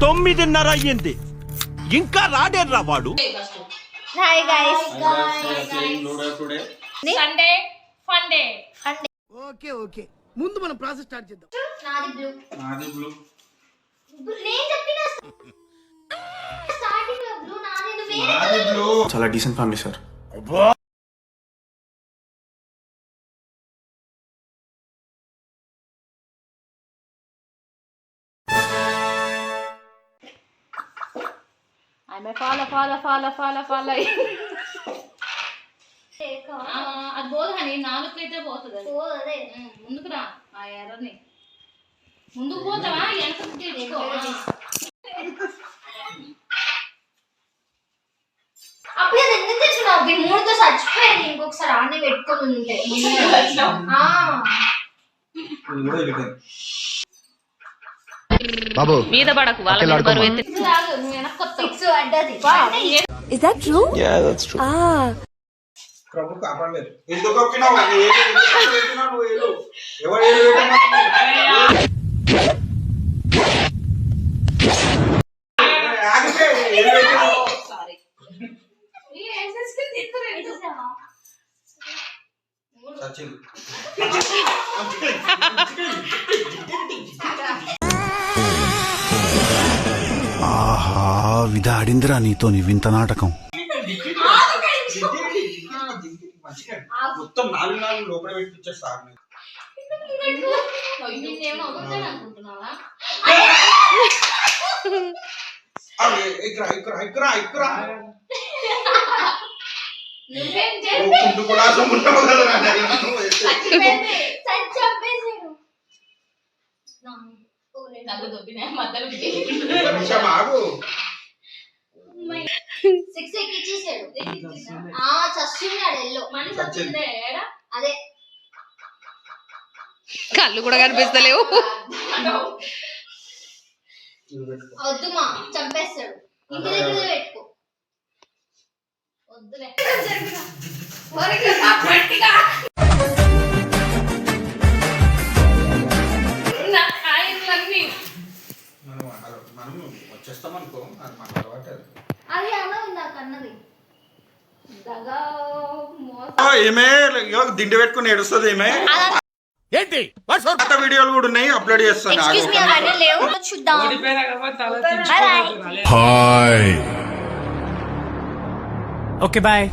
9:30 అయ్యింది, ఇంకా రాడేర్రా వాడు. Hi guys, Sunday fun day. Okay okay, ముందు మనం ప్రాసెస్ స్టార్ట్ చేద్దాం. నాది బ్లూ. నేను చెప్పినా స్టార్టింగ్ బ్లూ, నాది బ్లూ. చాలా డీసెంట్ ఫ్యామిలీ సార్. ఫాలో అది పోదు కానీ నాలుగుకైతే పోతుంది. ముందుకు రా, ఆ ఎర్రని ముందుకు పోతావా వెనకకు తీసుకో. అప్పుడు ఎందుకు తెచ్చుకున్నావు? మూడుతో చచ్చిపోయింది, ఇంకొకసారి ఆడనే పెట్టుకొని ఉంటే. బాబు మీద పడకు, వాళ్ళ మీద బరువు ఎత్తి. Is that true? Yeah, that's true. ప్రభు కాపాడలేదు. ఎందుకు ఒప్పినావు? ఎవరు సచిన్ ఆహా, విధాడిందిరా నీతో నీ వింత నాటకం. మొత్తం 4 లోపల పెట్టి ఇచ్చేస్తా. అదే కళ్ళు కూడా కనిపిస్తలేవు. వద్దుమా, చంపేస్తాడు. ఇంటి దగ్గర పెట్టుకో. వద్దులే. మనం వచ్చేస్తాం అనుకో, అది మన తర్వాత. అది అన్నది నాకు అన్నది ఏమే దిండి పెట్టుకుని ఏడుస్తుంది. ఏమే ఏంటి కొత్త వీడియోలు కూడా ఉన్నాయి, అప్లోడ్ చేస్తాను. హాయ్. Okay bye.